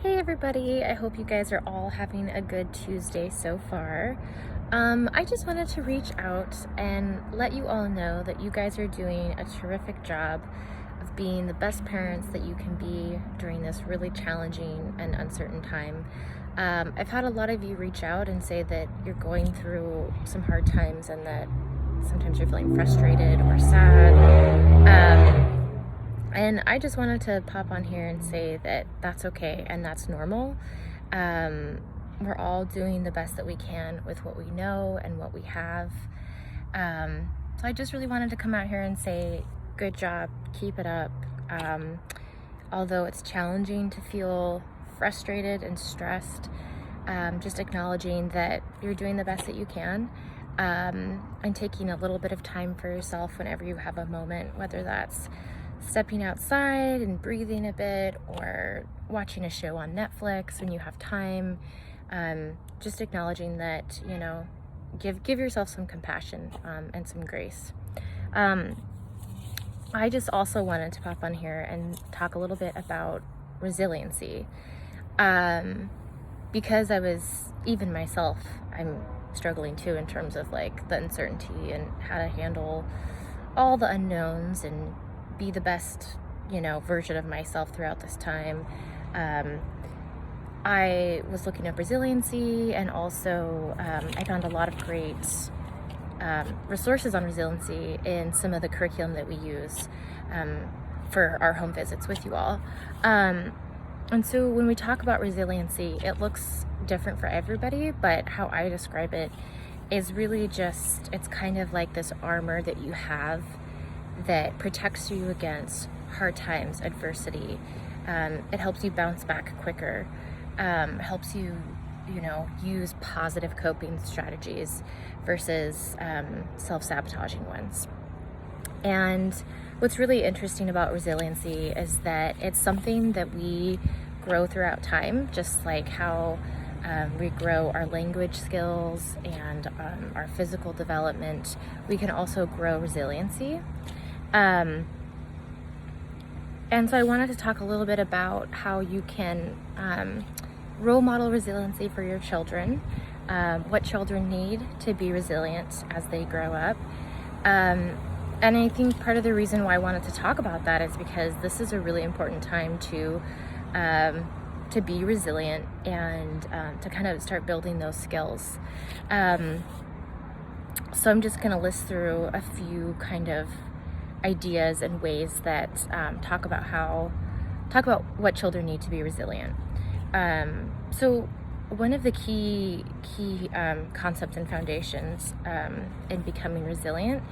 Hey everybody, I hope you guys are all having a good Tuesday so far. I just wanted to reach out and let you all know that you guys are doing a terrific job of being the best parents that you can be during this really challenging and uncertain time. I've had a lot of you reach out and say that you're going through some hard times and that sometimes you're feeling frustrated or sad. And I just wanted to pop on here and say that that's okay and that's normal. We're all doing the best that we can with what we know and what we have. So I just really wanted to come out here and say, good job, keep it up. Although it's challenging to feel frustrated and stressed, just acknowledging that you're doing the best that you can. And taking a little bit of time for yourself whenever you have a moment, whether that's stepping outside and breathing a bit or watching a show on Netflix when you have time. Just acknowledging that, give yourself some compassion and some grace. I just also wanted to pop on here and talk a little bit about resiliency. Because even myself, I'm struggling too in terms of like the uncertainty and how to handle all the unknowns and be the best, version of myself throughout this time. I was looking up resiliency, and also I found a lot of great resources on resiliency in some of the curriculum that we use for our home visits with you all. And so when we talk about resiliency, it looks different for everybody, but how I describe it is really it's kind of like this armor that you have that protects you against hard times, adversity. It helps you bounce back quicker, helps you, use positive coping strategies versus self-sabotaging ones. And what's really interesting about resiliency is that it's something that we grow throughout time, just like how we grow our language skills and our physical development. We can also grow resiliency. And so I wanted to talk a little bit about how you can role model resiliency for your children, what children need to be resilient as they grow up. And I think part of the reason why I wanted to talk about that is because this is a really important time to be resilient and to kind of start building those skills. So I'm just going to list through a few kind of ideas and ways that talk about what children need to be resilient. So one of the key concepts and foundations in becoming resilient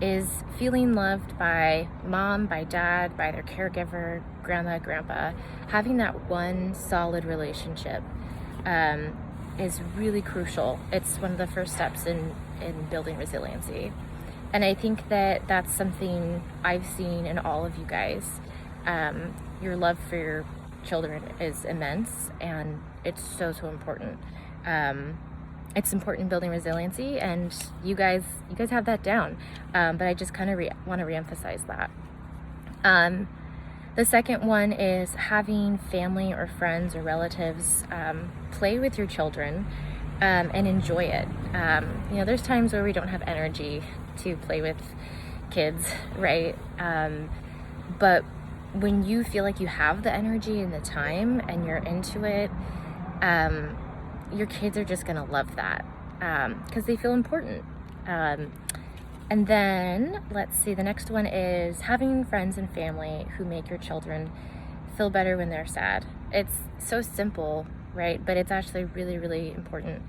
is feeling loved by mom, by dad, by their caregiver, grandma, grandpa. Having that one solid relationship is really crucial. It's one of the first steps in building resiliency. And I think that that's something I've seen in all of you guys. Your love for your children is immense, and it's so important. It's important in building resiliency, and you guys have that down. But I just kind of want to reemphasize that. The second one is having family or friends or relatives play with your children and enjoy it. There's times where we don't have energy to play with kids, right? But when you feel like you have the energy and the time and you're into it, your kids are just gonna love that because they feel important. And then let's see, the next one is having friends and family who make your children feel better when they're sad. It's so simple, right? But it's actually really, really important.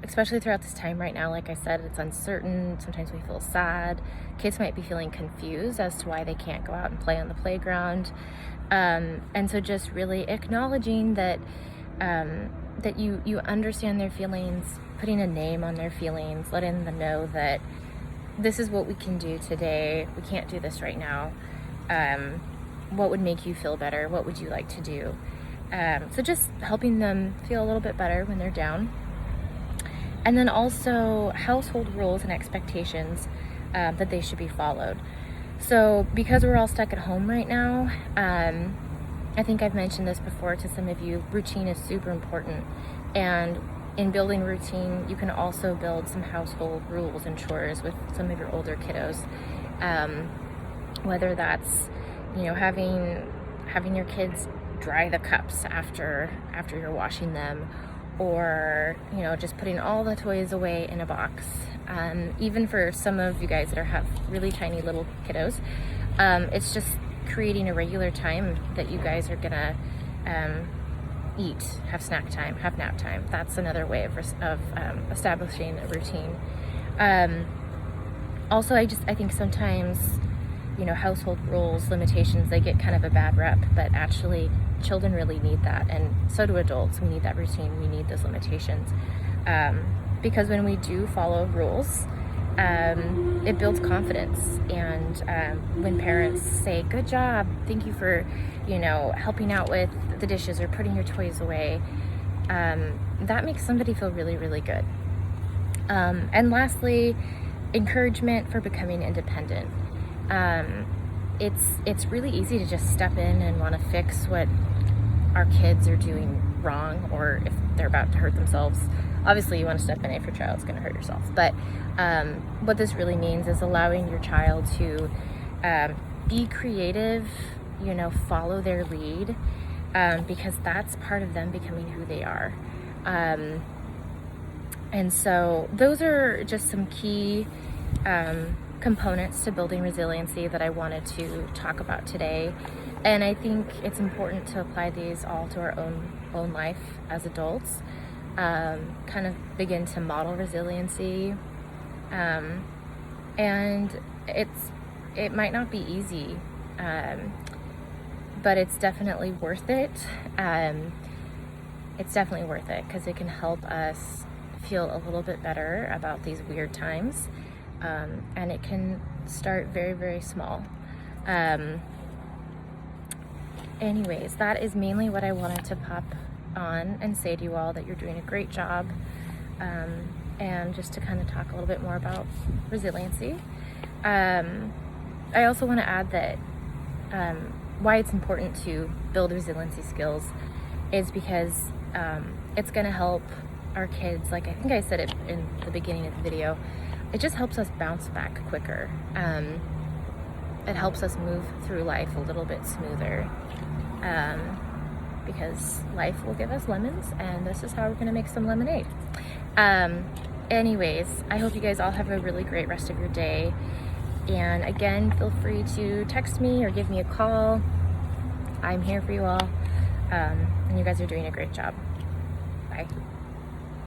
Especially throughout this time right now, like I said, it's uncertain. Sometimes we feel sad. Kids might be feeling confused as to why they can't go out and play on the playground. And so just really acknowledging that you understand their feelings, putting a name on their feelings, letting them know that this is what we can do today. We can't do this right now. What would make you feel better? What would you like to do? So just helping them feel a little bit better when they're down. And then also household rules and expectations that they should be followed. So because we're all stuck at home right now, I think I've mentioned this before to some of you, routine is super important. And in building routine, you can also build some household rules and chores with some of your older kiddos. Whether that's, having your kids dry the cups after you're washing them, or just putting all the toys away in a box. Even for some of you guys that have really tiny little kiddos, it's just creating a regular time that you guys are gonna eat, have snack time, have nap time. That's another way of establishing a routine. Also, I think sometimes, household rules, limitations, they get kind of a bad rep, but actually children really need that, and so do adults. We need that routine, we need those limitations, because when we do follow rules, it builds confidence. And when parents say, good job, thank you for helping out with the dishes or putting your toys away, that makes somebody feel really, really good. And lastly, encouragement for becoming independent. It's really easy to just step in and want to fix what our kids are doing wrong, or if they're about to hurt themselves. Obviously you want to step in if your child's going to hurt yourself, but what this really means is allowing your child to be creative, follow their lead, because that's part of them becoming who they are. And so those are just some key components to building resiliency that I wanted to talk about today. And I think it's important to apply these all to our own life as adults, kind of begin to model resiliency. And it might not be easy, but it's definitely worth it. It's definitely worth it because it can help us feel a little bit better about these weird times. And it can start very, very small. Anyways, that is mainly what I wanted to pop on and say to you all, that you're doing a great job, and just to kind of talk a little bit more about resiliency. I also want to add that why it's important to build resiliency skills is because it's going to help our kids, like I think I said it in the beginning of the video, it just helps us bounce back quicker. It helps us move through life a little bit smoother, because life will give us lemons, and this is how we're gonna make some lemonade. Anyways, I hope you guys all have a really great rest of your day. And again, feel free to text me or give me a call. I'm here for you all. And you guys are doing a great job. Bye.